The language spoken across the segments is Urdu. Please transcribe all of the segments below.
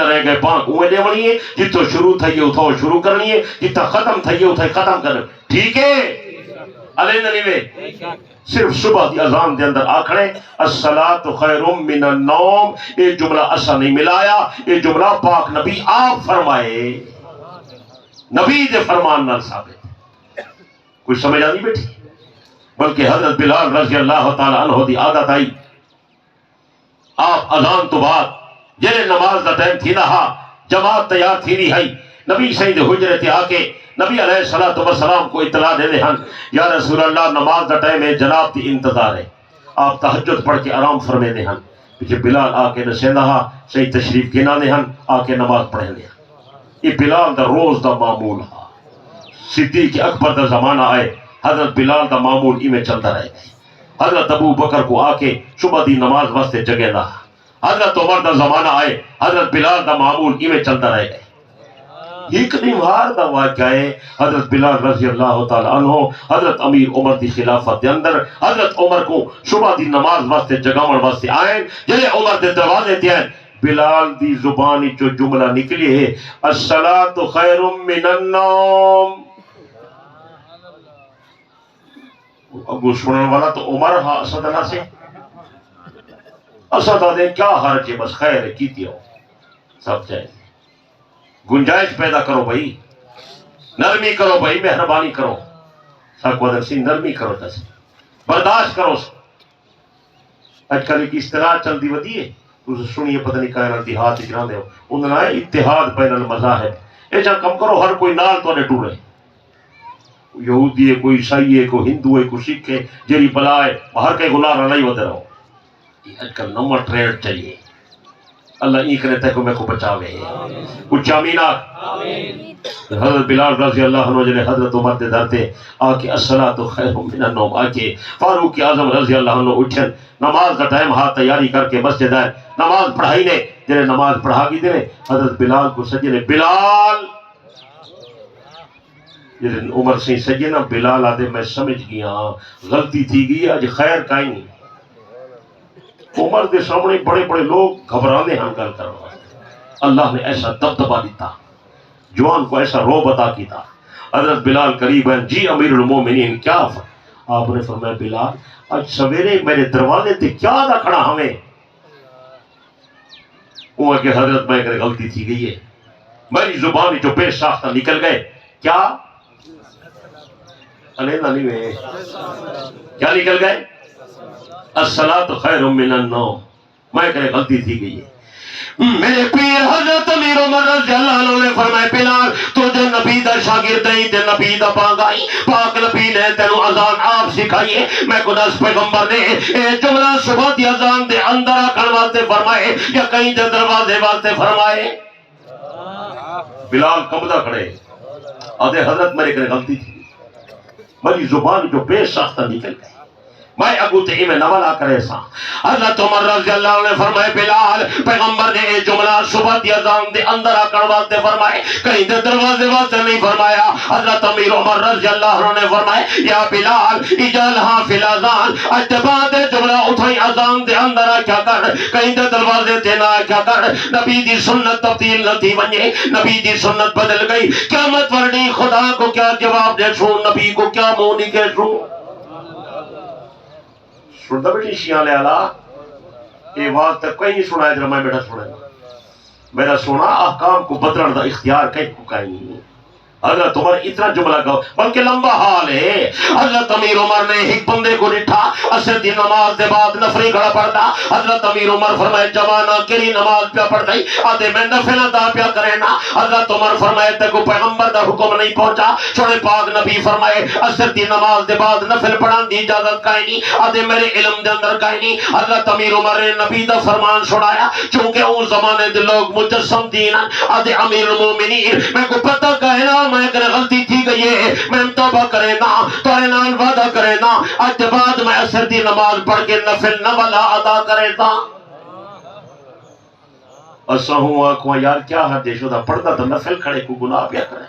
رہ گئے پانک اوے دیونی ہے جتو شروع تھا یہ اتھو شروع کرنی ہے جتا ختم تھا یہ اتھو ختم کرنی ٹھیک ہے علیہ نبی میں صرف صبح دی اذان دے اندر آکھڑے الصلاۃ خیر من النوم یہ جملہ اسا نہیں ملایا یہ جملہ پاک نبی آپ فرمائے نبی دے فرمان نال ثابت کوئی سمجھ آ نہیں بیٹھی بلکہ حضرت بلال رضی اللہ تعالی عنہ دی عادت آئی آپ اذان تو بعد جنہیں نماز دا ٹائم تھی نہا جماعت تیار تھی نہیں ہے نبی سید حجرت آ کے نبی علیہ السلام کو اطلاع دے دے ہن یا رسول اللہ نماز دا ٹائم ہے جناب دی انتظار ہے آپ تہجد پڑھ کے آرام فرمے دے ہن پیچھے بلال آ کے نشیندہ ہا صحیح تشریف گنا دے ہن آ کے نماز پڑھے دے ہن یہ بلال دا روز دا معمول ہا صدیق اکبر دا زمانہ آئے حضرت بلال دا معمول ای میں چلتا رہے گئے حضرت ابو بکر کو آ کے صبح دی نماز واسطے جگہ دا حضرت عمر دا زمانہ آئے حضرت بلال دا معمول ای میں چلتا رہے گئے ایک نیوار دا واقعہ ہے حضرت بلال رضی اللہ تعالی عنہ حضرت امیر عمر دی خلافت دے اندر حضرت عمر کو صبح دی نماز واسطے جگاون واسطے آئیں جنہیں عمر دے دروازے تے ہیں بلال دی زبانی جو جملہ نکلی ہے الصلاۃ خیر من النوم ابو سنن والا تو عمر ہا اسدنا سے اسد دے کیا حرج ہے بس خیر ہے کیتی ہو سب جائے گنجائش پیدا کرو بھائی نرمی کرو بھائی مہربانی کرو ساکو ادھر سی نرمی کرو جیسے برداشت کرو اج کل ایک اصطلاح چل دی ودی ہے تو سنیے پتہ نہیں کہنا اتحاد اجران دے ہو انہوں نے اتحاد بین المذاہب اے جا کم کرو ہر کوئی نال تو نے ٹورے یہودی ہے کوئی عیسائی ہے کوئی ہندو ہے کوئی سکھ ہے جیری بلا ہے ہر کئی گناہ نہ نہیں ودے رہو اج کل نمبر ٹریڈ چاہیے اللہ ایک رہتا کو میں کو بچاوے کچھ آمینہ حضرت بلال رضی اللہ عنہ جنہیں حضرت عمر دے دھرتے آکے الصلاۃ خیر من النوم آکے فاروق اعظم رضی اللہ عنہ اٹھن نماز کا ٹائم ہاتھ تیاری کر کے مسجد آئے نماز پڑھائی نے جنہیں نماز پڑھا کی دے حضرت بلال کو سجنے بلال جنہیں عمر سے سجنے بلال آدھے میں سمجھ گیا غلطی تھی گئی آج خیر کائیں نہیں عمر کے سامنے بڑے بڑے لوگ گھبرانے ہیں گل کرنا اللہ نے ایسا دبدبا دیتا جوان کو ایسا روب عطا کیتا حضرت بلال قریب ہیں جی امیر المومنین کیا آپ نے فرمایا بلال آج سویرے میرے دروازے تے کیا نہ کھڑا ہمیں عمر کے حضرت میں کرے غلطی تھی گئی ہے میری زبان جو بے ساختہ نکل گئے کیا علیہ نالی میں کیا نکل گئے الصلاۃ خیر من النوم میں کہے غلطی تھی گئی ہے میرے پیر حضرت امیر عمر رضی اللہ عنہ نے فرمائے بلال تو جو نبی دا شاگرد ہے تے نبی دا پانگائی پاک نبی نے تینو اذان آپ سکھائیے میں کو دس پیغمبر نے اے جملہ صبح دی اذان دے اندر آکھن واسطے فرمائے یا کہیں دے دروازے واسطے فرمائے بلال قبضہ کھڑے آدھے حضرت میرے کہے غلطی تھی میری زبان جو بے ساختہ نکل گئی میں ابو تہی میں نوالا کرے سا حضرت عمر رضی اللہ عنہ نے فرمائے بلال پیغمبر نے یہ جملہ صبح دی اذان دے اندر آکر واسطے فرمائے کہیں دے دروازے واسطے نہیں فرمایا حضرت امیر عمر رضی اللہ عنہ نے فرمائے یا بلال اجالہا فی الاذان اجتباد جملہ اتھائی اذان دے اندر آکیا کر کہیں دے دروازے تے نہ آکیا کر نبی دی سنت تبدیل نہ تھی بنجے نبی دی سنت بدل گئی قیامت ورنی خدا کو کیا جواب دے سو نبی کو کیا مونی کے سو سنتا بیٹی شیعہ لے اللہ یہ واضح تک کہیں نہیں سنا ہے جب میں بیٹا سنے گا میرا سونا احکام کو بدلن دا اختیار کہیں کو کہیں نہیں حضرت عمر اتنا جملہ کہو بلکہ لمبا حال ہے حضرت امیر عمر نے ایک بندے کو نٹھا اثر دی نماز دے بعد نفری کھڑا پڑتا حضرت امیر عمر فرمائے جوانا کری نماز پیا پڑھ گئی آدھے میں نفل ادا پیا کرے نا حضرت عمر فرمائے تے کو پیغمبر دا حکم نہیں پہنچا چھوڑے پاک نبی فرمائے اثر دی نماز دے بعد نفل پڑھان دی اجازت کہیں نہیں آدھے میرے علم دے اندر کہیں نہیں حضرت امیر عمر نے نبی دا فرمان چھوڑایا چونکہ اس زمانے دے لوگ مجسم دین آدھے امیر المومنین میں کو پتہ کہنا میں اگر غلطی تھی گئی ہے میں توبہ کرے نا تورے نال وعدہ کرے نا آج بعد میں عصر دی نماز پڑھ کے نفل نولا ادا کرے تا اسا ہوں آنکھوں یار کیا حد ہے شدہ پڑھتا تو نفل کھڑے کو گناہ پیا کرے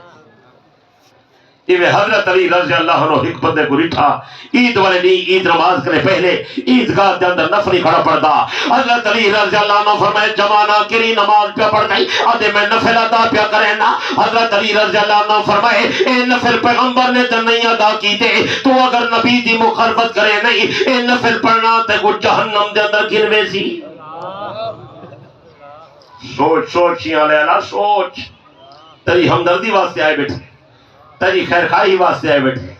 حضرت علی رضی اللہ عنہ ایک بندے کو رٹھا عید والے نہیں عید نماز کرے پہلے عیدگاہ کے اندر نفلی کھڑا پڑتا. حضرت علی رضی اللہ عنہ فرمائے جمانہ کری نماز پہ پڑھ گئی آدھے میں نفل ادا پیا کرے نا. حضرت علی رضی اللہ عنہ فرمائے اے نفل پیغمبر نے تو نہیں ادا کی تے تو اگر نبی دی مخالفت کرے نہیں اے نفل پڑھنا تے کو جہنم دے اندر گنوے سی. سوچ سوچ یا لیلا سوچ. تیری ہمدردی واسطے آئے بیٹھے تیری خیر خواہی واسطے آئے بیٹھے.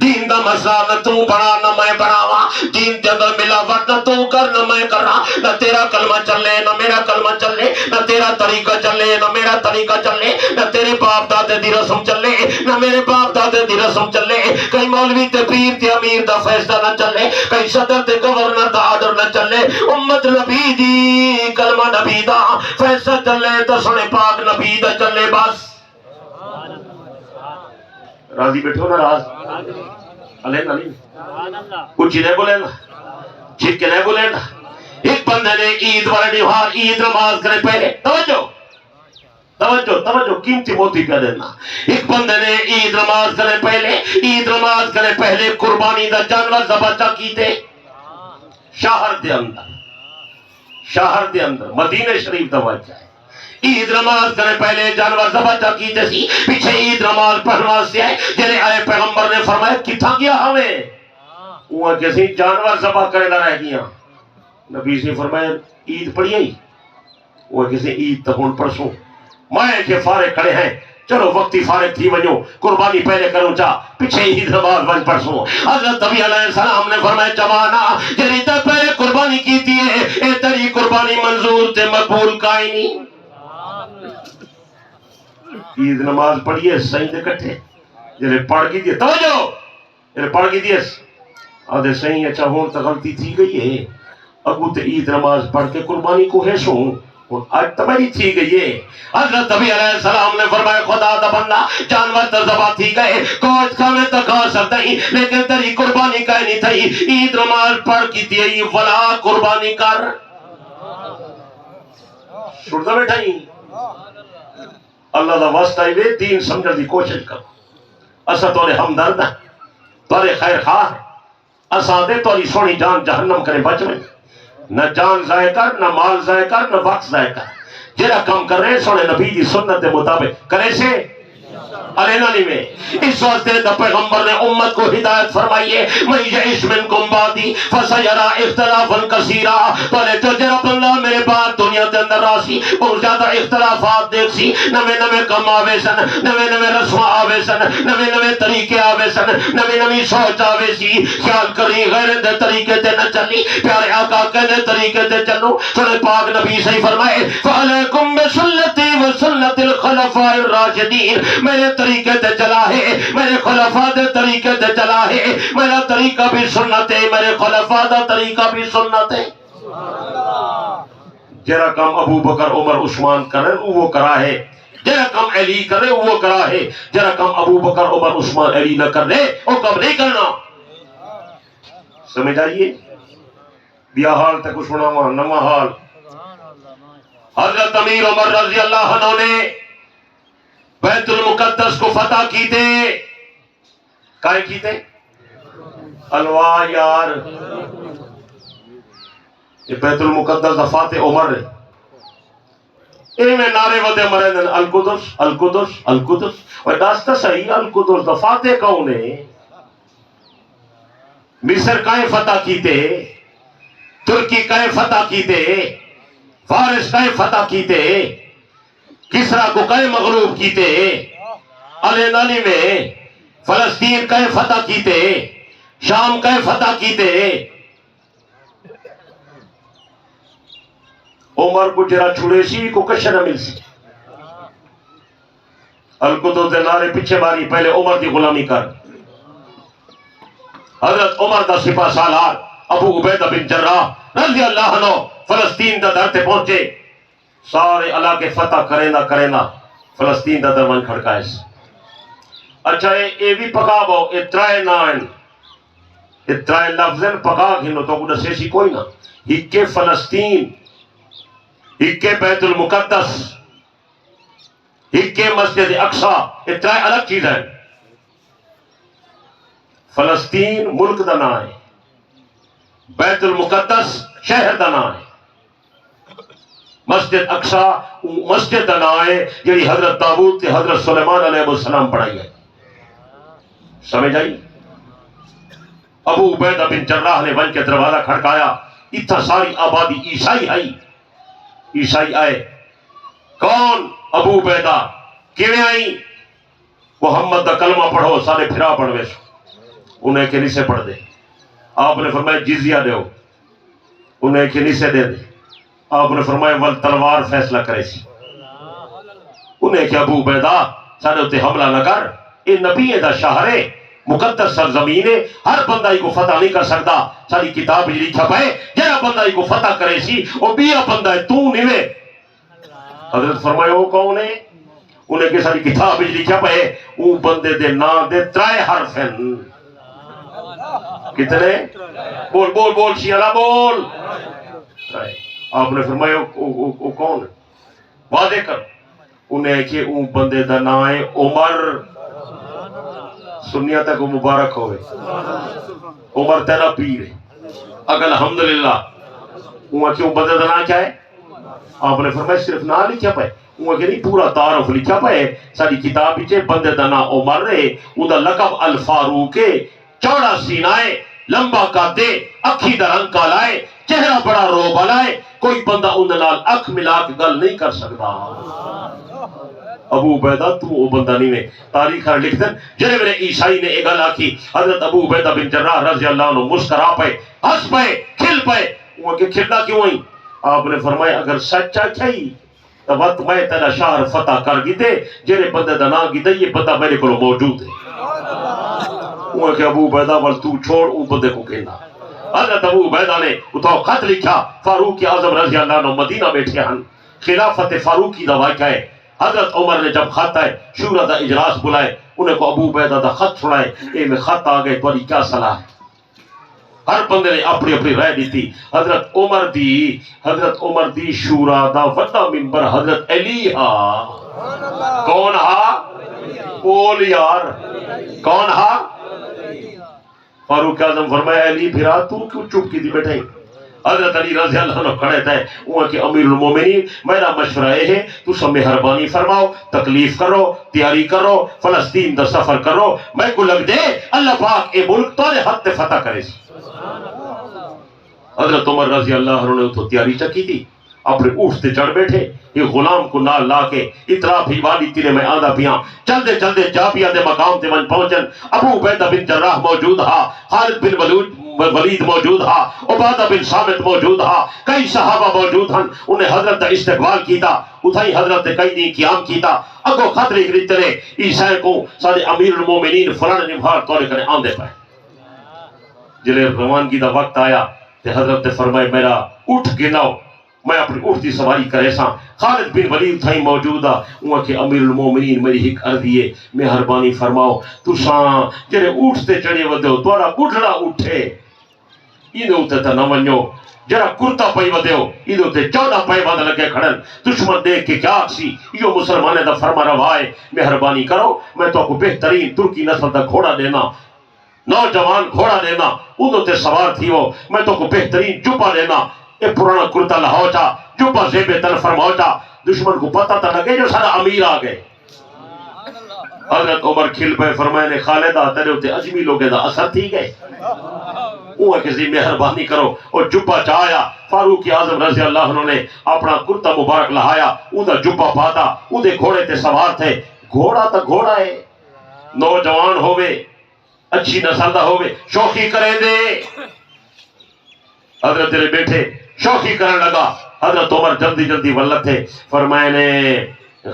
دین دا مسئلہ نہ تو بڑا نہ میں بڑھاوا. دین کے اندر ملاوٹ نہ تو کر نہ میں کرا. نہ تیرا کلمہ چلے نہ میرا کلمہ چلے. نہ تیرا طریقہ چلے نہ میرا طریقہ چلے. نہ تیرے باپ دادے دی رسم چلے نہ میرے باپ دادے دی رسم چلے. کہیں مولوی تے پیر تے امیر دا فیصلہ نہ چلے. کہیں صدر تے گورنر دا آرڈر نہ چلے. امت نبی دی کلمہ نبی دا فیصلہ چلے تو سنے پاک نبی دا چلے. بس راضی بیٹھو نا راز علیہ نالی کچھ نہیں بولے نا چھک کے نہیں بولے نا. ایک بندے نے عید والے نہار عید نماز کرے پہلے توجہ توجہ توجہ قیمتی موتی پہ دینا. ایک بندے نے عید نماز کرے پہلے عید نماز کرے پہلے قربانی دا جانور ذبح کیتے شہر دے اندر مدینہ شریف دا واقعہ ہے. عید نماز کرنے پہلے جانور ذبح کیتے سی پیچھے عید نماز پڑھنا سے آئے جنہیں آئے پیغمبر نے فرمایا کتھا گیا ہمیں وہاں کسی جانور ذبح کرے نہ رہ گیا. نبی سے فرمایا عید پڑھی آئی وہاں کسی عید تہون پرسوں مائے کے فارغ کھڑے ہیں چلو وقتی فارغ تھی ونجو قربانی پہلے کروں چاہ پیچھے عید نماز ون پرسوں. حضرت نبی علیہ السلام نے فرمایا جوانا جنہیں تے پہلے قربانی کیتی ہے اے تری قربانی منظور تے مقبول کائی نہیں. عید نماز پڑھیے سہی دے کٹھے جنہیں پڑھ کی دیئے توجہ جنہیں پڑھ کی دیئے آدھے سہی اچھا ہون تا غلطی تھی گئی ہے اگو تے عید نماز پڑھ کے قربانی کو ہے سوں آج تبری تھی گئی ہے. حضرت نبی علیہ السلام نے فرمایا خدا دا بندہ جانور تا ذبح تھی گئے گوشت کھانے تا کھا سکتا ہی لیکن تیری قربانی کہیں نہیں تھی. عید نماز پڑھ کی دیئے ولا قربانی کر سڑتا بیٹھا ہی اللہ دا واسطہ ہی وے دین سمجھر دی کوشش کر. اسا تولے ہمدرد ہیں تولے خیر خواہ ہیں. اسا دے تولی سونی جان جہنم کرے بچ میں نہ جان ضائع کر نہ مال ضائع کر نہ وقت ضائع کر. جڑا کام کر رہے سونے نبی دی سنت دے مطابق کرے سے علینا نہیں میں. اس واسطے دا پیغمبر نے امت کو ہدایت فرمائیے من یعش منکم بعدی فسیرا اختلافا کثیرا. پہلے تو جرا بندہ میرے بعد دنیا کے اندر راسی بہت زیادہ اختلافات دیکھ سی نوے نوے کم آوے سن نوے نوے رسم آوے سن نوے نوے طریقے آوے سن نوے نوے سوچ آوے سی. خیال کری غیر دے طریقے تے نہ چلی پیارے آقا کہنے طریقے تے چلو. سنے پاک نبی صحیح فرمائے فعلیکم بسنتی و سنت الخلفاء الراشدین. میرے طریقے تے چلا ہے میرے خلفاء دے طریقے تے چلا ہے. میرا طریقہ بھی سنت ہے میرے خلفاء دا طریقہ بھی سنت ہے. جرا کام ابو بکر عمر عثمان کرے وہ کرا ہے جرا کام علی کرے وہ کرا ہے. جرا کام ابو بکر عمر عثمان علی نہ کرے وہ کب نہیں کرنا. سمجھ آئیے بیا حال تک سنا ہوا نما حال. حضرت امیر عمر رضی اللہ عنہ نے بیت المقدس کو فتح کیتے کائے کیتے الوا یار یہ بیت المقدس دا فاتح عمر ہے. اے میں نعرے ودے مرے دن القدس القدس القدس اور داستا صحیح القدس دا فاتح کون ہے. مصر کائے فتح کیتے ترکی کائے فتح کیتے فارس کائے فتح کیتے کسرا کو کئے مغلوب کیتے علی نالی میں فلسطین کئے فتح کیتے شام کئے فتح کیتے. عمر کو جرا چھوڑے سی کو کشہ نہ مل سی. القدس دے نعرے پیچھے ماری پہلے عمر کی غلامی کر. حضرت عمر دا سپاہ سالار ابو عبیدہ بن جراح رضی اللہ عنہ فلسطین دا در تے پہنچے سارے علاقے فتح کرے نہ فلسطین دا درمان کھڑکائے. اچھا اے بھی پکا باؤ اترائے نائن اترائے لفظن پکا گھنو تو کچھ سیسی کوئی نہ. ہکے فلسطین ہکے بیت المقدس ہکے مسجد اقصی اترائے الگ چیز ہیں. فلسطین ملک دا نام ہے، بیت المقدس شہر دا نام ہے، مسجد اقصی مسجد دا نام ہے جڑی حضرت داؤد تے حضرت سلیمان علیہ السلام پڑھائی ہے. سمجھ آئی؟ ابو عبیدہ بن جراح نے ون کے دروازہ کھڑکایا، اتنا ساری آبادی عیسائی آئی. عیسائی آئے. کون؟ ابو عبیدہ. کیویں آئی؟ محمد دا کلمہ پڑھو، سارے پھرا پڑھوے سو. انہیں کہ نہیں سے پڑھ دے. آپ نے فرمایا جزیہ دیو، انہیں کہ نہیں سے دے دے. آپ نے فرمایا ول تلوار فیصلہ کرے سی. انہیں کہ ابو عبیدہ سارے اتنے حملہ نہ کر، یہ نبی دا شہر ہے، مقدس سرزمین ہے، ہر بندہ ہی کو فتح نہیں کر سکتا. ساری کتاب جی لکھا پائے جہاں بندہ ہی کو فتح کرے سی وہ بیا بندہ ہے، تو نہیں. حضرت فرمایا وہ کون ہے؟ انہیں کہ ساری کتاب جی لکھا پائے وہ بندے دے نام دے 3 حرف ہیں. کتنے؟ بول بول بول شیعہ بول. آپ نے فرمایا وہ کون ہے؟ واضح کر. انہیں کہ وہ بندے دا نام ہے عمر. سنیا تک وہ مبارک ہوئے. عمر تیرا پیر ہے. اگر الحمدللہ وہ کہ وہ بندے دا نام کیا ہے؟ آپ نے فرمایا صرف نام لکھا پائے، وہ کہ نہیں پورا تعارف لکھا پائے ساری کتاب وچ. بندے دا نام عمر ہے، او دا لقب الفاروق ہے. چوڑا سینہ ہے، لمبا قدے، اکھی دا رنگ کالا ہے، چہرہ بڑا روب والا ہے. کوئی بندہ ان نال اکھ ملا کے گل نہیں کر سکتا. ابو عبیدہ تو وہ بندہ نہیں ہے. تاریخ لکھ دیں جنہیں میرے عیسائی نے ایک گل آکی، حضرت ابو عبیدہ بن جراح رضی اللہ عنہ مسکرا پے، ہنس پے، کھل پے. وہ کہ کھلنا کیوں ہوئی؟ آپ نے فرمایا اگر سچا چاہیے تو وقت میں تیرا شہر فتح کر گی دے، جنہیں بندے دا نام کی دے یہ بندہ میرے کو موجود ہے. وہ کہ ابو عبیدہ وال تو چھوڑ ان بندے کو کہنا. حضرت ابو عبیدہ نے اتاو خط لکھا. فاروق اعظم رضی اللہ عنہ مدینہ بیٹھے ہیں، خلافت فاروقی دا واقعہ ہے. حضرت عمر نے جب خط آئے شورا دا اجلاس بلائے، انہیں کو ابو عبیدہ دا خط سنائے. اے میں خط آ گئے تمہاری کیا صلاح ہے؟ ہر بندے نے اپنی اپنی رائے دی تھی. حضرت عمر دی شورا دا وڈا ممبر حضرت علی ہا. کون ہا؟ بول یار کون ہا؟ فاروق اعظم فرمایا علی پھرا تو کیوں چپ کی تھی بیٹھے؟ حضرت علی رضی اللہ عنہ کھڑے تھے. وہ کہ امیر المومنین میرا مشورہ ہے تو سب مہربانی فرماؤ، تکلیف کرو، تیاری کرو، فلسطین دا سفر کرو. میں کو لگ دے اللہ پاک اے ملک تورے حد تے فتح کرے سی. حضرت عمر رضی اللہ عنہ نے تو تیاری چکی تھی، اپنے اونٹ تے چڑھ بیٹھے. یہ غلام کو نال لا کے اطراف ہی وادی تیرے میں آندا پیاں چلدے چلدے جابیہ دے مقام تے من پہنچن. ابو عبیدہ بن جراح موجود ہا، خالد بن ولید موجود ہا، عبادہ بن ثابت موجود ہا، کئی صحابہ موجود ہن. انہیں حضرت کا استقبال کیتا، اتھائی حضرت نے کئی دن قیام کیتا. اگو خط لکھ چلے عیسائی کو سارے امیر المومنین فلان نمہار طورے کرے آندے پائے. جلے روانگی دا وقت آیا تے حضرت نے فرمائے میرا اٹھ گناؤ، میں اپنی اٹھ دی سواری کرے ساں. خالد بن ولید تھائی موجودہ. وہ کہ امیر المومنین میری ایک عرضی ہے، مہربانی فرماؤ تساں جڑے اٹھتے چڑھے ودیو تھوڑا بڈھڑا اٹھے انہوں تے نہ ونجو، جڑا کرتا پئی ودیو انہوں تے 14 پے بند لگے کھڑن. دشمن دیکھ کے کیا آکسی یہ مسلمانے دا فرما روا ہے، مہربانی کرو میں تو کو بہترین ترکی نسل دا گھوڑا دینا، نوجوان گھوڑا دینا، انہوں تے سوار تھی ہو. میں تو کو بہترین جبا دینا، اے پرانا کرتا لہو چا جبا زیب تن فرماؤ چا. دشمن کو پتہ تھا لگے جو سارا امیر آ گئے. حضرت عمر کھل پہ فرمائے نے خالدہ تیرے ہوتے اجمی لوگے دا اثر تھی گئے. وہ کسی مہربانی کرو اور جبا چاہیا. فاروق اعظم رضی اللہ عنہ نے اپنا کرتا مبارک لہایا، اُنہا جبا پاتا، اُنہے گھوڑے تے سوار تھے. گھوڑا تا گھوڑا ہے، نوجوان ہوئے، اچھی نسل دا ہوئے، شوخی کریں دے. حضرت تیرے بیٹھے شوخی کرنے لگا. حضرت عمر جلدی جلدی ولت تھے. فرمائے نے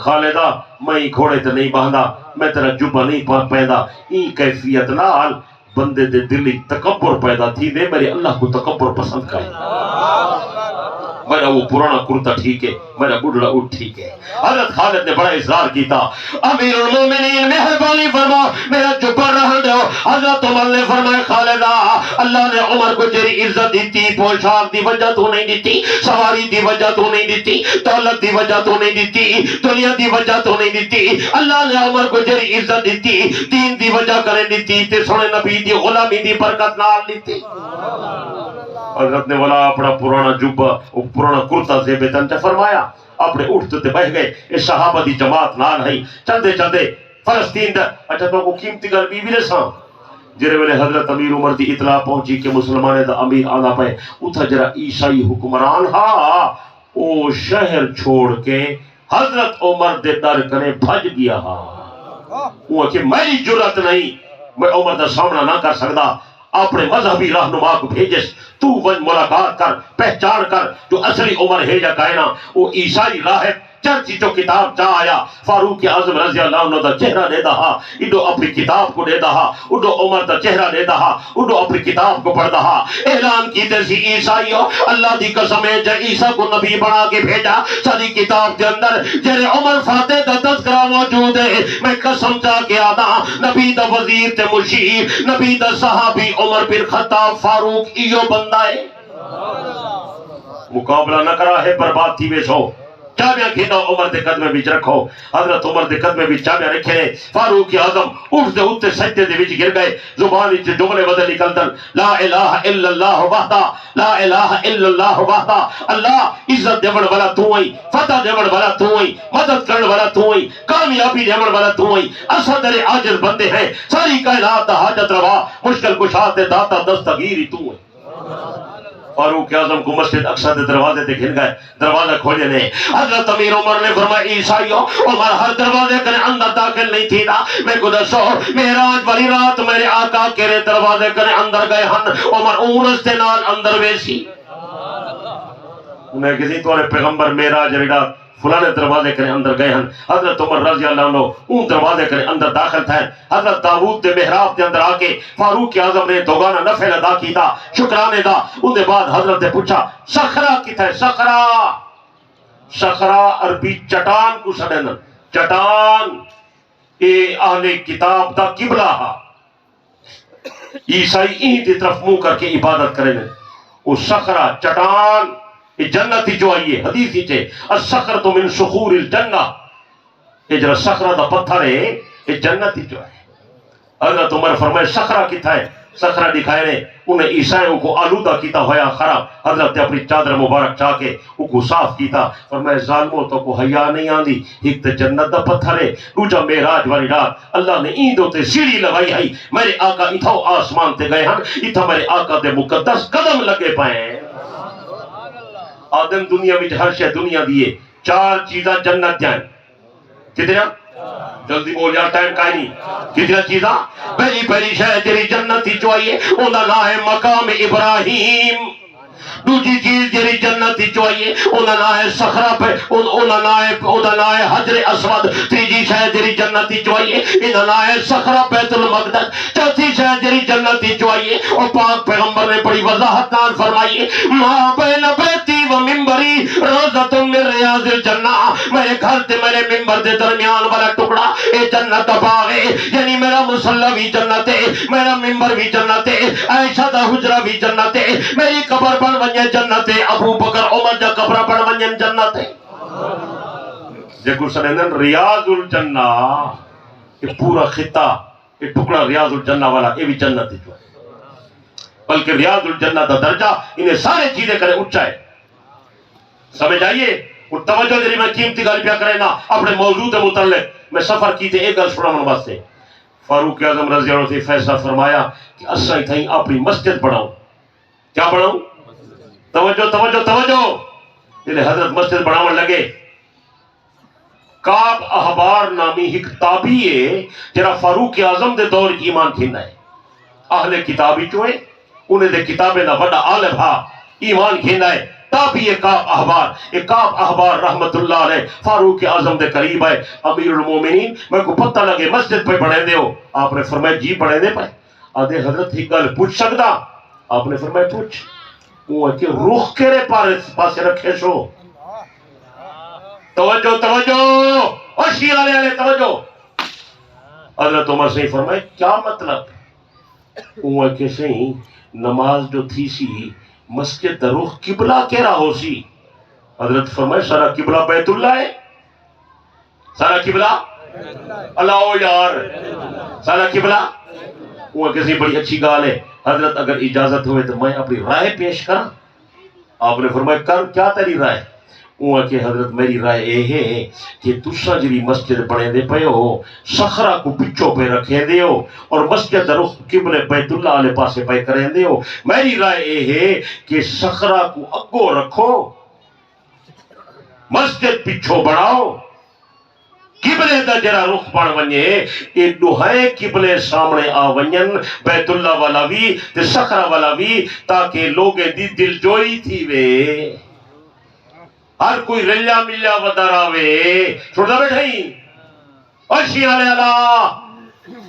خالدہ میں گھوڑے تے نہیں باندھا، میں تیرا جبا نہیں پہندا. این کیفیت نال بندے دے دلی تکبر پیدا تھی دے. میرے اللہ کو تکبر پسند کرے. میرا وہ پرانا کرتا ٹھیک ہے، میرا بڑھڑا اٹھ ٹھیک ہے۔ حضرت خالد نے بڑا اصرار کیتا، امیر المومنین مہربانی فرما میرا چپر رہن دو۔ حضرت عمر نے فرمایا خالدہ اللہ نے عمر کو تیری عزت دیتی، پوشاک دی وجہ تو نہیں دیتی، سواری دی وجہ تو نہیں دیتی، دولت دی وجہ تو نہیں دیتی، دنیا دی وجہ تو نہیں دیتی، اللہ نے عمر کو تیری عزت دیتی دین دی وجہ کرے دیتی تے سونے نبی دی غلامی دی برکت نال دیتی۔ حضرت نے والا اپنا پرانا جبہ پرانا کرتا زیب تن تے فرمایا، اپنے اٹھتے تے بہ گئے، اس صحابہ دی جماعت نال ہے چلدے چلدے فلسطین دا اچھا تو کو قیمتی گل بی بھی رساں جرے ویلے حضرت امیر عمر دی اطلاع پہنچی کہ مسلمانے دا امیر آنا پہ اتھا جرا عیسائی حکمران ہاں او شہر چھوڑ کے حضرت عمر دے در کنے بھج گیا ہاں وہ کہ میری جرات نہیں میں عمر دا سامنا نہ کر سکتا، اپنے مذہبی رہنما کو بھیجس تو ون ملاقات کر پہچان کر جو اصلی عمر ہے یا کائنا وہ عیسائی راہب چرچی جو کتاب جا آیا فاروق اعظم رضی اللہ عنہ دا چہرہ دے دہا اڈو اپنی کتاب کو دے دہا اڈو عمر دا چہرہ دے دہا اڈو اپنی کتاب کو پڑھ دہا اعلان کیتے سی عیسائیو اللہ دی قسم ہے جے عیسیٰ کو نبی بنا کے بھیجا ساری کتاب کے اندر جرے عمر فاتح دا تذکرہ موجود ہے، میں قسم چاہ کے آدھا نبی دا وزیر تے مشیر نبی دا صحابی عمر بن خطاب فاروق ایو بندہ ہے، مقابلہ نہ کرا ہے برباد تھی بے سو چابیاں کھینا عمر دے قدمے بچ رکھو۔ حضرت عمر دے قدمے بچ چابیاں رکھے نے، فاروق اعظم اٹھ دے اٹھتے سجدے دے وچ گر گئے، زبان وچ جملے بدل نکلدن، لا الہ الا اللہ وحدہ، لا الہ الا اللہ وحدہ، اللہ عزت دیون والا تو ہی، فتح دیون والا تو ہی، مدد کرن والا تو ہی، کامیابی دیون والا تو ہی، اسد عاجز بندے ہیں، ساری کائنات دا حاجت روا، مشکل کشا تے داتا دستگیری تو ہے۔ فاروق اعظم کو مسجد اقصی دے دروازے تے گھن گئے، دروازہ کھولے نے، حضرت امیر عمر نے فرمایا عیسائیو عمر ہر دروازے کے اندر داخل نہیں تھی نا، میں کو دسو معراج والی رات میرے آقا کیرے دروازے کے اندر گئے ہن، عمر اون رستے نال اندر ویسی انہیں کسی تو پیغمبر معراج والی رات فلانے دروازے کے اندر گئے ہیں، حضرت عمر رضی اللہ عنہ اون دروازے کے اندر داخل تھے، حضرت داؤد دے محراب دے اندر آکے فاروق اعظم نے دوگانا نفل ادا کیتا شکرانے دا، ان دے بعد حضرت نے پوچھا صخرہ کتا ہے؟ صخرہ صخرہ عربی چٹان کو سڑن، چٹان اے اہل کتاب دا قبلہ ہا، عیسائی انہی دی طرف منہ کر کے عبادت کریں، وہ صخرہ چٹان یہ جنتی جو آئیے حدیث ہی چھے الصخرۃ من صخور الجنہ، یہ جرا صخرہ دا پتھر ہے یہ جنتی جو ہے۔ حضرت عمر فرمائے صخرہ کتا ہے؟ صخرہ دکھائے نے، انہیں عیسائیوں کو آلودہ کیتا ہویا خراب، حضرت نے اپنی چادر مبارک چاہ کے ان کو صاف کیتا، فرمائے ظالموں تو کو حیا نہیں آندی، ایک تے جنت دا پتھر ہے، دوجا معراج والی رات اللہ نے ایندوں تے سیڑھی لگائی ہے، میرے آقا اتھاؤ آسمان تے گئے ہیں، اتھا میرے آقا دے مقدس قدم لگے پائیں۔ آدم دنیا میں ہر شے دنیا دیئے، چار چیزاں جنت جائیں، کتنا؟ جلدی بول یار ٹائم کائیں نہیں، کتنا چیزاں؟ پہلی شے تیری جنتی جو آئیے انہا نام ہے مقام ابراہیم، دوسری چیز جیری جنتی جو آئیے انہا نام ہے صخرہ پہ، انہا نام ہے حجر اسود، تیجی شے جیری جنتی جو آئیے انہا نام ہے صخرہ بیت المقدس، چوتھی شے جیری جنتی جو آئیے اور پاک پیغمبر نے بڑی وضاحت نال فرمائیے ما بین بیتی و ممبری روضۃ من ریاض الجنہ، میرے گھر تے میرے ممبر دے درمیان والا ٹکڑا اے جنت دا باغ ہے، یعنی میرا مصلی بھی جنت ہے، میرا ممبر بھی جنت ہے، عائشہ دا حجرہ بھی جنت ہے، میری قبر بن ونجے جنت ہے، ابو بکر عمر جا قبر بن ونجے جنت ہے۔ جے کو سنن ریاض الجنہ یہ پورا خطہ یہ ٹکڑا ریاض الجنہ والا یہ بھی جنت ہے، بلکہ ریاض الجنہ دا درجہ انہیں سارے چیزیں کرے اچھا ہے۔ سمجھ آئیے اور توجہ دری میں قیمتی گل پیا کرے نا اپنے موضوع دے متعلق میں سفر کی تے ایک گل سنا من واسطے، فاروق اعظم رضی اللہ عنہ فیصلہ فرمایا کہ اساں تھیں اپنی مسجد بناؤں، کیا بناؤں؟ توجہ توجہ توجہ، جلے حضرت مسجد بناون لگے، کعب احبار نامی ایک تابعی ہے جرا فاروق اعظم دے دور کی ایمان کھیندا ہے، اہل کتابی چوئے انہیں دے کتابیں دا وڈا عالم ہا ایمان کھیندا ہے، تابعی کعب احبار، ایک کعب احبار رحمت اللہ علیہ فاروق اعظم دے قریب ہے، امیر المومنین میں کو پتہ لگے مسجد پہ بڑھے دے ہو، آپ نے فرمایا جی بڑھے دے پہ، آدھے حضرت ہی گل پوچھ سکدا؟ آپ نے فرمایا پوچھ، وہ کہ رخ کرے پاسے رکھے سو توجہ توجہ اور شیر والے والے توجہ حضرت عمر سے فرمائے کیا مطلب وہ کہ صحیح نماز جو تھی سی مسجد دا رخ قبلہ کہہ ہو سی حضرت فرمائے سارا قبلہ بیت اللہ ہے سارا قبلہ اللہ یار سارا قبلہ وہ کسی بڑی اچھی گال ہے حضرت اگر اجازت ہوئے تو میں اپنی رائے پیش کرا آپ نے فرمایا کر کیا تیری رائے وہ کہ حضرت میری رائے یہ ہے کہ تسا جی مسجد بنے دے پے ہو صخرہ کو پچھو پہ رکھے دے ہو اور مسجد رخ قبلے بیت اللہ والے پاسے پہ کریں دے ہو میری رائے یہ ہے کہ صخرہ کو اگو رکھو مسجد پچھو بڑھاؤ قبلے دا جرا رخ بن ونجے یہ دوہے قبلے سامنے آ ونجن بیت اللہ والا بھی تے صخرہ والا بھی تاکہ لوگیں دی دل جوئی تھی وے ہر کوئی رلیا ملیا وداراوے چھوڑا بیٹھا ہی اور شیعہ اللہ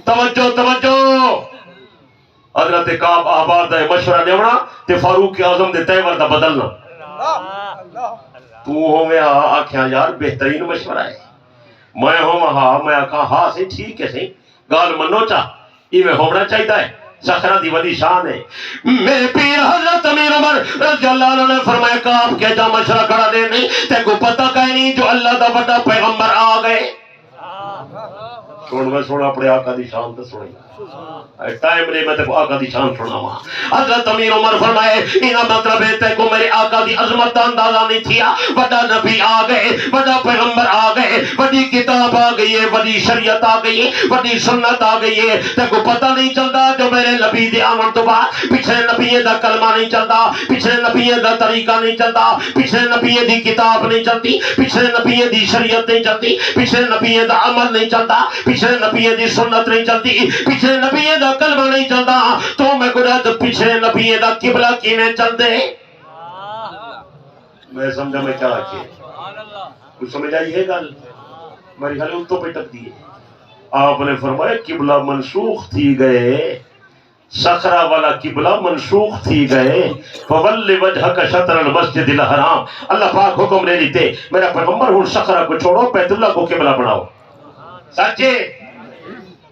توجہ توجہ حضرت کعب آباد دے مشورہ نیونا تے فاروق اعظم دے تیور دا بدلنا تو ہوں میں آکھیاں یار بہترین مشورہ ہے میں ہوں میں آکھاں ہاں سے ٹھیک ہے سی گال منو چاہ یہ میں ہونا چاہیتا ہے صخرہ دی ولی شان ہے میرے پیر حضرت امیر عمر رضی اللہ عنہ نے فرمایا کعب کے جا مشورہ کھڑا دے نہیں تے کو پتہ کہیں نہیں جو اللہ دا بڑا پیغمبر آ گئے میں سونا اپنے آقا دی شان تے سنیں ٹائم نہیں میں تے کو آقا دی شان سنا ہوا حضرت امیر عمر فرمائے انہا مطلب ہے تے کو میرے آقا دی عظمت دا اندازہ نہیں تھیا بڑا نبی آ گئے بڑا پیغمبر آ گئے بڑی کتاب آ گئی ہے بڑی شریعت آ گئی ہے بڑی سنت آ گئی ہے تے کو پتہ نہیں چلتا جو میرے نبی دے آمن تو بعد پچھلے نبی دا کلمہ نہیں چلتا پچھلے نبی دا طریقہ نہیں چلتا پچھلے نبی دی کتاب نہیں چلتی پچھلے نبی دی شریعت نہیں چلتی پچھلے نبی دا عمل نہیں چلتا پچھلے نبی دی سنت نہیں چلتی پچھلے نبی دا کلمہ نہیں چلتا تو میں قدرت پچھلے نبی دا قبلہ کیویں چل دے میں سمجھا میں کیا آکھے کچھ سمجھ آئی ہے گل میری خیال ان تو پہ ٹک دیئے آپ نے فرمایا قبلہ منسوخ تھی گئے صخرہ والا قبلہ منسوخ تھی گئے فَوَلِّ وَجْهَكَ شَطْرَ الْمَسْجِدِ الْحَرَامِ اللہ پاک حکم لے لیتے میرا پیغمبر ہوں صخرہ کو چھوڑو بیت اللہ کو قبلہ بناؤ سچے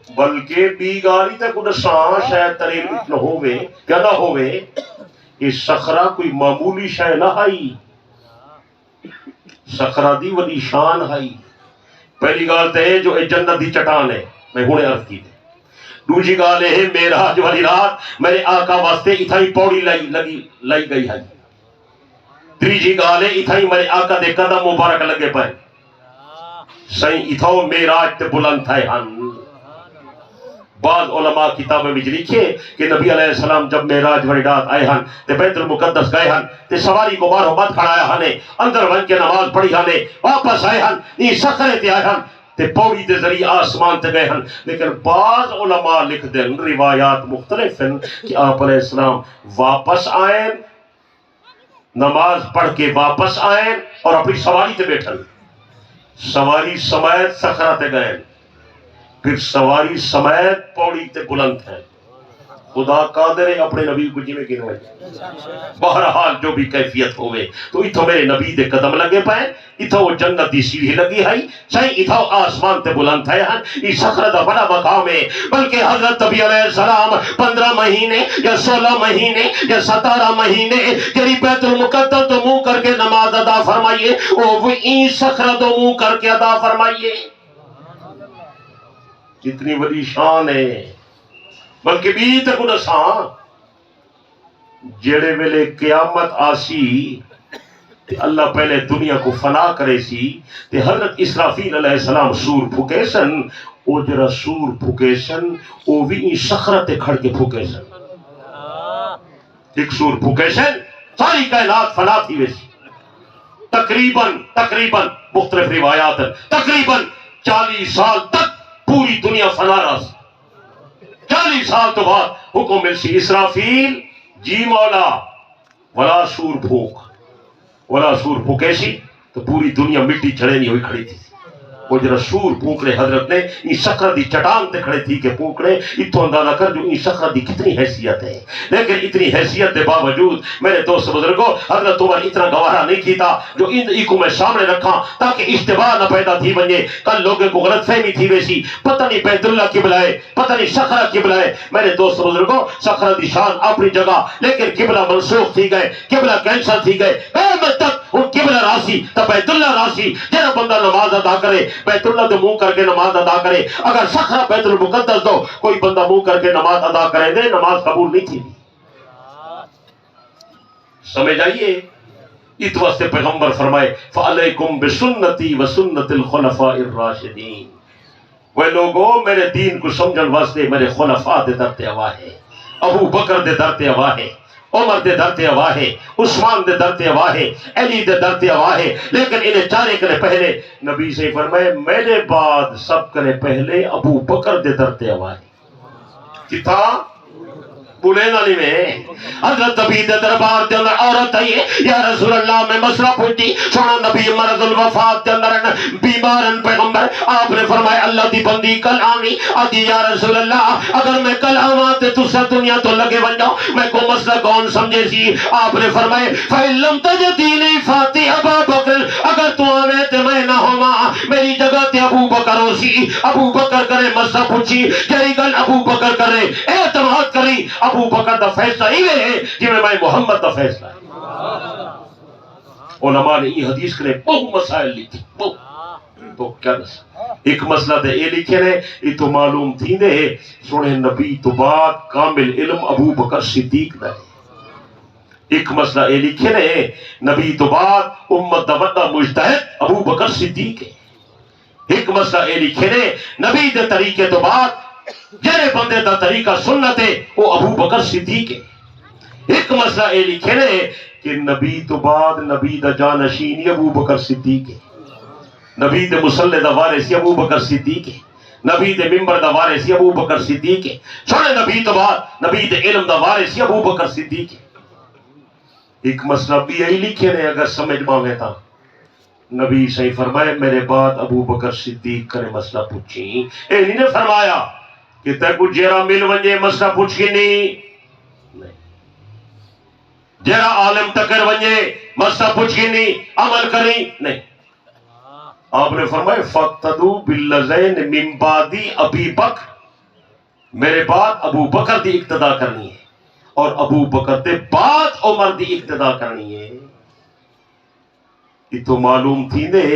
بلکہ بی گالی تک انہیں ساں شاید ترین اتنا ہوئے کیا نہ ہوئے اس صخرہ کوئی معمولی شاید نہ آئی صخرہ دی ولی شان آئی پہلی گال تے جو جنت دی چٹان ہے میں ہونے عرض کی تھے دوسری گال ہے معراج والی رات میرے آقا واسطے اتھائی پوڑی لائی گئی ہے تیسری گال ہے اتھائی میرے آقا دے قدم مبارک لگے پائے سائیں اتھاؤ معراج تے بلند تھائے ہن بعض علماء کتابیں بھی لکھے کہ نبی علیہ السلام جب معراج والی رات آئے ہن تے بیت المقدس گئے ہن تے سواری کو باہر مت کھڑایا ہنے اندر ون کے نماز پڑھی ہنے واپس آئے ہن یہ صخرے تے آئے ہن تے پوڑی دے ذریعے آسمان تے گئے ہن لیکن بعض علماء لکھ دیں روایات مختلف ہیں کہ آپ علیہ السلام واپس آئیں نماز پڑھ کے واپس آئیں اور اپنی سواری تے بیٹھن سواری سمیت صخرہ تے گئے پھر سواری سمیت پوڑی تے بلند ہے خدا قادر ہے اپنے نبی کو جی میں گنوائے بہرحال جو بھی کیفیت ہوئے تو اتھو میرے نبی دے قدم لگے پائیں اتھو وہ جنت دی سیڑھی لگی ہے چاہے اتھو آسمان تے بلند ہے یہ صخرہ دا بڑا مقام ہے بلکہ حضرت نبی علیہ السلام 15 مہینے یا 16 مہینے یا 17 مہینے جری بیت المقدس تو منہ کر کے نماز ادا فرمائیے وہ این صخرہ تو منہ کر کے ادا فرمائیے کتنی بڑی شان ہے بلکہ بھی تک انہیں ساں جڑے ویلے قیامت آسی تے اللہ پہلے دنیا کو فنا کرے سی تے حضرت اسرافیل علیہ السلام سور پھکے سن او جرا سور پھکے سن او بھی این صخرہ تے کھڑ کے پھکے سن ایک سور پھکے سن ساری کائنات فنا تھی ویسی تقریباً مختلف روایات تقریباً 40 سال تک پوری دنیا فنا رہا 40 سال تو بعد حکم مل سی اسرافیل جی مولا ولا سور پھوکے سی تو پوری دنیا مٹی چڑھے نہیں ہوئی کھڑی تھی وہ جرا سور پھونکنے حضرت نے این سکرہ دی چٹان تے کھڑے تھی کہ پھونکنے اتو اندازہ کر جو این سکرہ دی کتنی حیثیت ہے. لیکن اتنی حیثیت دے باوجود میرے دوست بزرگوں حضرت عمر اتنا گوارا نہیں کیتا جو ان کو میں سامنے رکھا تاکہ اشتباہ نہ پیدا تھی بنجے. کل لوگوں کو غلط فہمی تھی ویسی پتہ نہیں بیت اللہ قبلہ ہے پتہ نہیں سکرہ قبلہ ہے. میرے دوست بزرگوں سکرہ دی شان اپنی جگہ لیکن قبلہ منسوخ تھی گئے قبلہ کینسل تھی گئے. قیامت تک ان قبلہ راسی تا بیت اللہ راسی. جنہ بندہ نماز ادا کرے بیت اللہ دے منہ کر کے نماز ادا کرے. اگر سکرہ بیت المقدس دو کوئی بندہ منہ کر کے نماز ادا کرے دے نماز قبول نہیں تھی. سمجھ آئیے. اس واسطے پیغمبر فرمائے فعلیکم بسنتی و سنت الخلفاء الراشدین. وہ لوگوں میرے دین کو سمجھن واسطے میرے خلفاء دے درتے ہوا ہے. ابو بکر دے درتے ہوا ہے عمر دے درتے ہوا ہے عثمان دے درتے ہوا ہے علی دے درتے ہوا ہے. لیکن انہیں چارے کرے پہلے نبی سے فرمائے میرے بعد سب کرے پہلے ابو بکر دے درتے ہوا ہے. کتا بولے نالی میں حضرت نبی دے دربار دے اندر عورت آئی ہے یا رسول اللہ میں مسئلہ پوچھتی سونا نبی مرض الوفات دے اندر بیمارن پیغمبر آپ نے فرمائے اللہ دی بندی کل آنی آدھی یا رسول اللہ اگر میں کل آواتے تو سے دنیا تو لگے بن جاؤ میں کو مسئلہ کون سمجھے سی. آپ نے فرمائے فَإِلَّمْ تَجْدِينِ فَاتِ أَبَا بَكْرٍ اگر تو آوے تے میں نہ ہوما میری جگہ تے ابو بکر ہو سی. ابو بکر کرے مسئلہ پوچھی جری گل ابو بکر کرے اعتماد کری. ابو بکر دا فیصلہ ہی ہے جی میں محمد دا فیصلہ ہے. علماء نے یہ حدیث کے لئے بہت مسائل لکھی تو کیا نسا ایک مسئلہ دے اے لکھے نے یہ تو معلوم تھی دے سونے نبی تو بعد کامل علم ابو بکر صدیق دا ہے. ایک مسئلہ اے لکھے نے نبی تو بعد امت دا وڈا مجتہد ابو بکر صدیق ہے. ایک مسئلہ اے لکھے نے نبی دے طریقے تو بعد جرے بندے دا طریقہ سنت ہے وہ ابو بکر صدیق ہے. ایک مسئلہ اے لکھے نے کہ نبی تو بعد نبی دا جانشین ابو بکر صدیق ہے. نبی دے مصلی دا وارث ابو بکر صدیق ہے. نبی دے ممبر دا وارث ابو بکر صدیق ہے. سونے نبی تو بعد نبی دے علم دا وارث ابو بکر صدیق ہے. ایک مسئلہ بھی یہی لکھے نے اگر سمجھ ماں تھا نبی صحیح فرمائے میرے بعد ابو بکر صدیق کرے مسئلہ پوچھی. اے نہیں نے فرمایا کہ تے کو جیرا مل ونجے مسئلہ پوچھ کے نہیں جیرا عالم تکر ونجے مسئلہ پوچھ کے نہیں عمل کریں نہیں. آپ نے فرمائے فَقْتَدُوا بِالَّذَيْنِ مِن بَعْدِ أَبِي بَكْرٍ میرے بعد ابو بکر دی اقتدا کرنی ہے اور ابو بکر دے بعد عمر دی اقتدا کرنی ہے. یہ تو معلوم تھی نے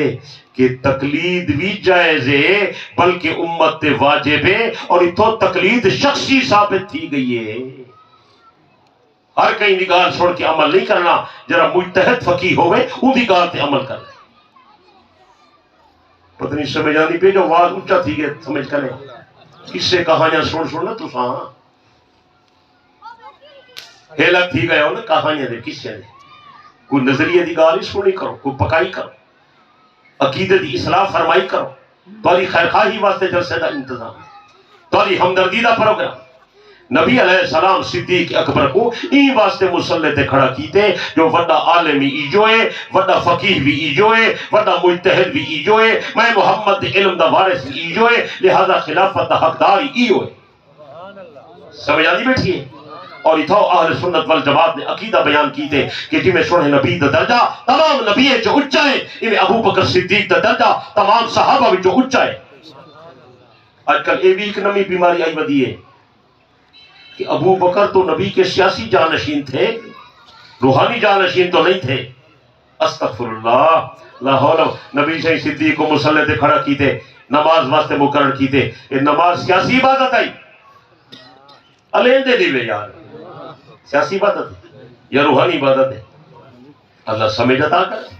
کہ تقلید بھی جائز ہے بلکہ امت تے واجب ہے اور یہ تو تقلید شخصی ثابت تھی گئی ہے. ہر کہیں دی گال چھوڑ کے عمل نہیں کرنا. جرا مجتہد فقیہ ہوئے وہ دی گال تے عمل کرنا. پتہ نہیں سمجھ آنی پہ جو واز اچھا تھی گئے سمجھ کریں کس سے کہانیاں سننا تو ساں ہیلک تھی گئے ہو نا کہانیاں دے کس سے دے کوئی نظریہ دی گال ہی سنی کرو کوئی پکائی کرو عقیدہ دی اصلاح فرمائی کرو تاری خیرخواہی واسطے جلسے دا انتظام تاری ہمدردی دا پروگرام. نبی علیہ السلام صدیق اکبر کو این واسطے مصلی تے کھڑا کیتے جو وڈا عالمی ایجو ہے وڈا فقیہ بھی ایجو ہے وڈا مجتہد بھی ایجو ہے میں محمد دے علم دا وارث بھی ایجو ہے لہذا خلافت دا حقدار ایجو ہے. سمجھ آدھی بیٹھی ہے. اور اتھو اہل سنت والجماعت نے عقیدہ بیان کیتے کہ جی میں سوڑے نبی دا درجہ تمام نبی جو اچھا ہے انہیں ابو بکر صدیق دا درجہ تمام صحابہ بھی جو اچھا ہے. آج کل اے بھی ایک نمی بیماری آئی بدی ہے کہ ابو بکر تو نبی کے سیاسی جانشین تھے روحانی جانشین تو نہیں تھے. استغفر اللہ لا حول. نبی سے صدیق کو مصلی تے کھڑا کیتے نماز واسطے مقرر کیتے. یہ نماز سیاسی عبادت آئی علیندے دیوے یار سیاسی عبادت ہے یا روحانی عبادت ہے. اللہ سمجھ عطا کرے.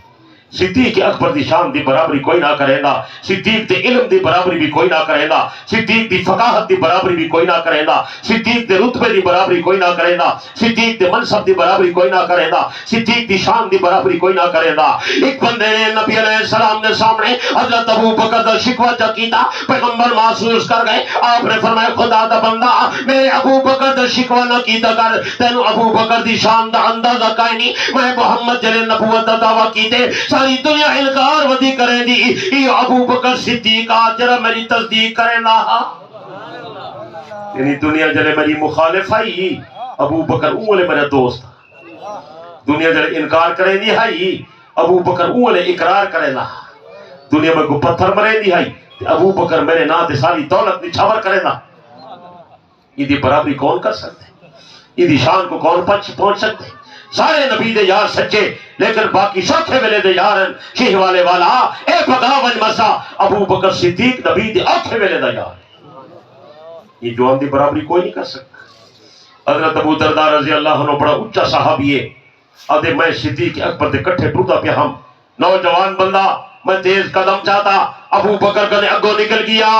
صدیق اکبر دی شان دی برابری کوئی نہ کرے گا. صدیق دے علم دی برابری بھی کوئی نہ کرے گا. صدیق دی فقاہت دی برابری بھی کوئی نہ کرے گا. صدیق دے رتبے دی برابری کوئی نہ کرے گا. صدیق دے منصب دی برابری کوئی نہ کرے گا. صدیق دی شان دی برابری کوئی نہ کرے گا. ایک بندے نے نبی علیہ السلام نے سامنے حضرت ابو بکر دا شکوہ جا کیتا. پیغمبر محسوس کر گئے. آپ نے فرمایا خدا دا بندہ میرے ابو بکر دا شکوہ نہ کیتا کر تینو ابو بکر دی شان دا اندازہ کائیں نہیں. میں محمد جلے نبوت دا دعویٰ کیتے ساری دنیا انکار ودی کرے دی یہ ابو بکر صدیق جرا میری تصدیق کرے نا یعنی دنیا جلے میری مخالف آئی ابو بکر اولے میرا دوست دنیا جلے انکار کرے دی آئی ابو بکر اولے اقرار کرے نا دنیا میں کو پتھر مرے دی آئی ابو بکر میرے نا تے ساری دولت نچھاور کرے نا یہ دی برابری کون کر سکتے یہ دی شان کو کون پہنچ سکتے سارے نبی دے یار سچے لیکن باقی سوکھے ویلے دے یارن شیح والے والا اے بغاون مسا ابو بکر صدیق نبی دے اوکھے ویلے دا یار یہ جوان دی برابری کوئی نہیں کر سکتا حضرت ابو درداء رضی اللہ عنہ بڑا اچھا صحابی ہے ادھے میں صدیق اکبر دے کٹھے ٹوٹا پہ ہم نوجوان بندہ میں تیز قدم چاہتا ابو بکر کنے اگو نکل گیا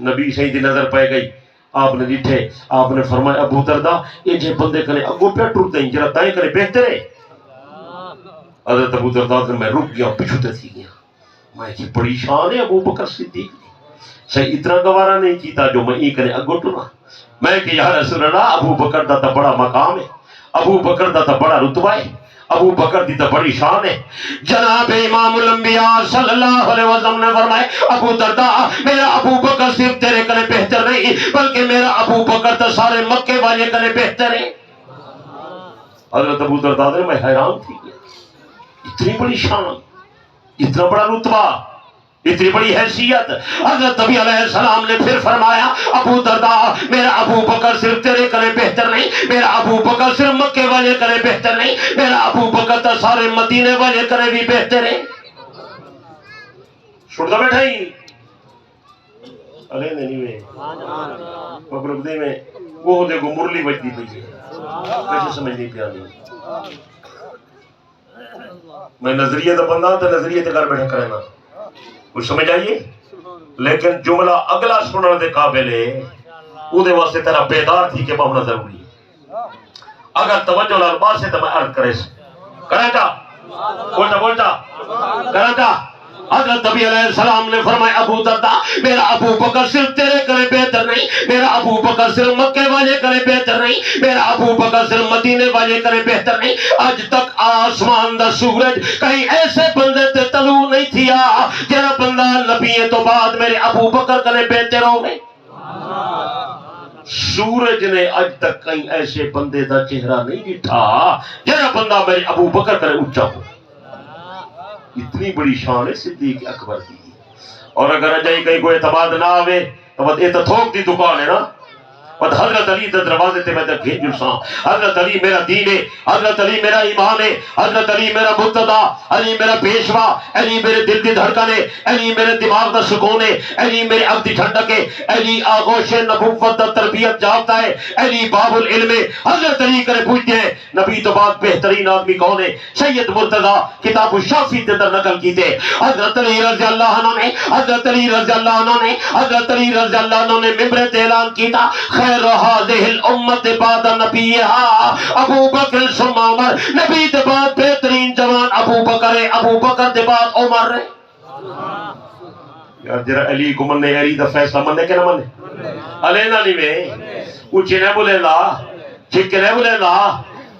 نبی صحیح دی نظر پہ گئی آپ نے دیٹھے آپ نے فرمایا ابو درداء یہ جے بندے کنے اگو پہ ٹوٹ دیں جرا دائیں کنے بہتر ہے حضرت ابو درداء میں رک گیا پیچھوتے تھی گیا میں کہ بڑی شان ہے ابو بکر صدیق صحیح اتنا گوارا نہیں کیتا جو میں ایک نے اگو ٹنا میں کہ یا رسول اللہ ابو بکر دا تا بڑا مقام ہے ابو بکر دا تا بڑا رتبہ ہے ابو بکر دی تا بڑی شان ہے جناب امام الانبیاء صلی اللہ علیہ وسلم نے فرمائے ابو درداء میرا ابو بکر صرف تیرے کنے بہتر نہیں بلکہ میرا ابو بکر تا سارے مکے والے کنے بہتر ہے حضرت ابو درداء نے میں حیران تھی اتنی بڑی شان اتنا بڑا رتبہ اتنی بڑی حیثیت حضرت نبی علیہ السلام نے پھر فرمایا ابو درداء میرا ابو بکر صرف تیرے کنے بہتر نہیں میرا ابو بکر صرف مکے والے کنے بہتر نہیں میرا ابو بکر تو سارے مدینے والے کنے بھی بہتر ہے چھوڑتا بیٹھا ہی علیہ نہیں میں مبرک دے میں وہ دیکھو مرلی بجتی پئی ہے کیسے سمجھ نہیں پیا نہیں میں نظریہ تو بندہ تو نظریہ تو گھر بیٹھے کرنا کچھ سمجھ آئیے لیکن جملہ اگلا سننے دے قابل ہے او دے واسطے تیرا بیدار تھی کہ پہنا ضروری ہے اگر توجہ لال بات سے تو میں عرض کرے کریں جا بولتا کریں جا حضرت نبی علیہ السلام نے فرمایا ابو درداء میرا ابو بکر صرف تیرے کنے بہتر نہیں میرا ابو بکر صرف مکے والے کنے بہتر نہیں میرا ابو بکر صرف مدینے والے کنے بہتر نہیں آج تک آسمان دا سورج کہیں ایسے بندے تے طلوع نہیں تھیا جرا بندہ نبی تو بعد میرے ابو بکر کنے بہتر ہو گئے سورج نے آج تک کہیں ایسے بندے دا چہرہ نہیں دکھا جرا بندہ میرے ابو بکر کنے اونچا ہو اتنی بڑی شان ہے صدیق اکبر کی اور اگر اجائی کہیں کوئی اعتماد نہ آوے تو بس یہ تو تھوک دی دکان ہے نا بس حضرت علی دے دروازے تے میں تک گھین جلساں حضرت علی میرا دین ہے حضرت علی میرا ایمان ہے حضرت علی میرا مقتدا علی میرا پیشوا علی میرے دل دی دھڑکن ہے علی میرے دماغ دا سکون ہے علی میرے عقل دی ٹھنڈک ہے علی آغوش نبوت دا تربیت جاتا ہے علی باب العلم ہے حضرت علی کرے پوچھتے ہیں نبی تو بعد بہترین آدمی کون ہے سید مرتضی کتاب الشافی دے در نقل کیتے حضرت علی رضی اللہ عنہ نے حضرت علی رضی اللہ عنہ نے حضرت علی رضی اللہ عنہ نے ممبر تے اعلان کیتا خیر هذه الامت بعد نبیها ابو بکر ثم عمر نبی دے بعد بہترین جوان ابو بکر ہے ابو بکر دے بعد عمر ہے یار جرا علی کو مننے علی دا فیصلہ مننے کہ نہ مننے علینا نہیں میں اچھے نہ بولے لا چھکے نہ بولے لا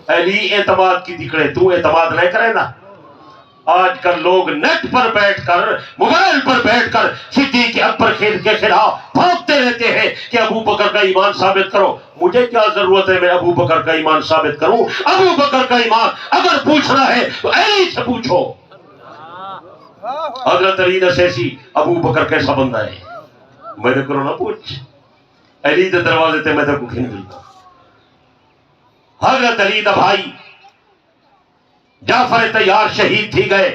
علی اعتماد کی دکھڑے تو اعتماد نہیں کرے نا آج کل لوگ نیٹ پر بیٹھ کر موبائل پر بیٹھ کر صدیق اکبر کے خلاف بھاگتے رہتے ہیں کہ ابو بکر کا ایمان ثابت کرو مجھے کیا ضرورت ہے میں ابو بکر کا ایمان ثابت کروں ابو بکر کا ایمان اگر پوچھنا ہے تو علی سے پوچھو حضرت علی نسیسی ابو بکر کیسا بندہ ہے میں نے کرو نہ پوچھ علی دے دروازے تے میں تے کو کھین دلتا حضرت علی دا بھائی جعفر تیار شہید تھی گئے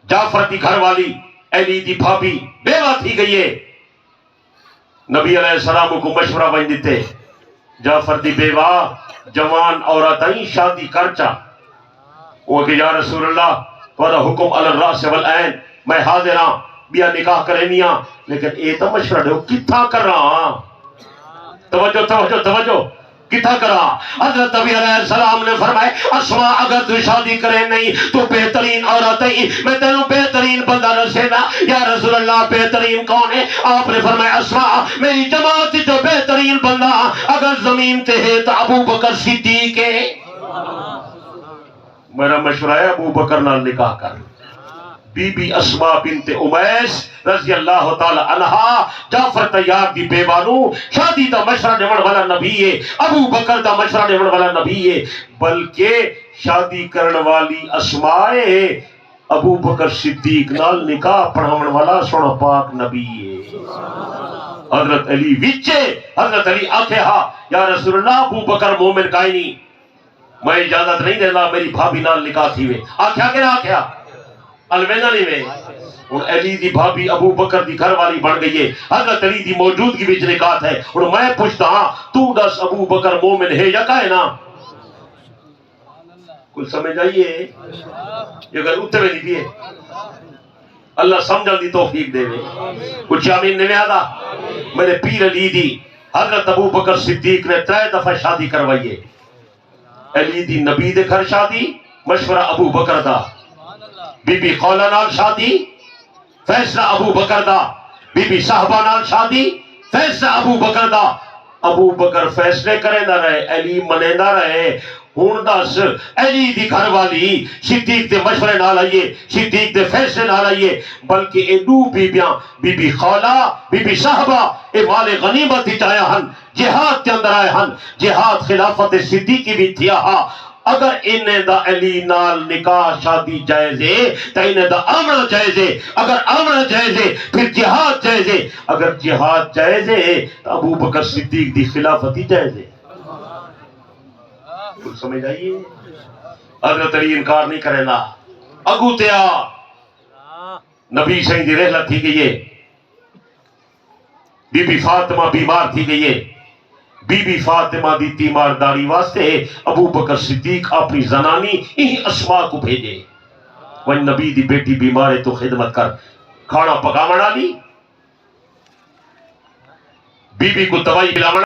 جعفر دی گھر والی علی دی بھابی بیوہ تھی گئی ہے نبی علیہ السلام کو مشورہ بن دیتے جعفر دی بیوہ جوان عورتیں شادی کرچا وہ کہ یا رسول اللہ وَدَا حکم علی الرَّاسِ والعین میں حاضر ہاں بیا نکاح کرینیاں لیکن اے تو مشورہ دے کتھا کر رہا توجہ توجہ توجہ کتھا کرا حضرت نبی علیہ السلام نے فرمائے اسماء اگر تو شادی کرے نہیں تو بہترین عورت ہے میں تینوں بہترین بندہ رسے نا یا رسول اللہ بہترین کون ہے آپ نے فرمایا اسماء میری جماعت جو بہترین بندہ اگر زمین تے ہے تو ابو بکر صدیق ہے میرا مشورہ ہے ابو بکر نال نکاح کر. بی بی اسما بنت امیس رضی اللہ تعالی عنہا جعفر تیار دی بیوانو شادی دا مشورہ دیون والا نبی ہے. ابو بکر دا مشورہ دیون والا نبی ہے. بلکہ شادی کرن والی اسما ہے ابو بکر صدیق نال نکاح پڑھاون والا سونا پاک نبی ہے. حضرت علی وچے حضرت علی آکھے ہا یا رسول اللہ ابو بکر مومن کائیں نہیں میں اجازت نہیں دینا میری بھابی نال نکاح تھی وے. آکھیا کہ نہ آکھیا الوینا نہیں وے. ہن علی دی بھابی ابو بکر دی گھر والی بن گئی ہے. حضرت علی دی موجودگی وچ نکاح ہے. ہن میں پوچھتا ہاں تو دس ابو بکر مومن ہے یا کائیں نہ؟ کچھ سمجھ آئیے یہ گل اتنے نہیں دیئے اللہ سمجھل دی توفیق دے وے. کچھ آمین نے آدھا. میرے پیر علی دی حضرت ابو بکر صدیق نے 3 دفعہ شادی کروائیے. علی دی نبی دے گھر شادی مشورہ ابو بکر دا. بی بی خولہ نال شادی فیصلہ ابو بکر دا. بی بی صاحبہ نال شادی فیصلہ ابو بکر دا. ابو بکر فیصلے کرے نہ رہے علی منے نہ رہے. ہون دس علی دی گھر والی صدیق دے مشورے نال آئیے صدیق دے فیصلے نال آئیے. بلکہ اے دو بیبیاں بی بی خولہ بی بی صاحبہ اے مال غنیمت ہی آیا ہن جہاد کے اندر آئے ہن. جہاد خلافت صدیقی بھی تھیا ہا. اگر انہیں دا علی نال نکاح شادی جائز ہے تو انہیں دا آمنا جائز ہے. اگر آمنا جائز ہے پھر جہاد جائز ہے. اگر جہاد جائز ہے تو ابو بکر صدیق دی خلافت ہی جائز ہے. کچھ سمجھ آئیے. حضرت علی انکار نہیں کرے نا. اگو تیا نبی صحیح دی رحلت تھی گئی ہے. بی بی فاطمہ بیمار تھی گئی ہے. بی بی فاطمہ دی تیمارداری واسطے ابو بکر صدیق اپنی زنانی ہی اسما کو بھیجے. وہ نبی دی بیٹی بیمار ہے تو خدمت کر کھانا پکا بنا لی بی بی کو دوائی پلاونا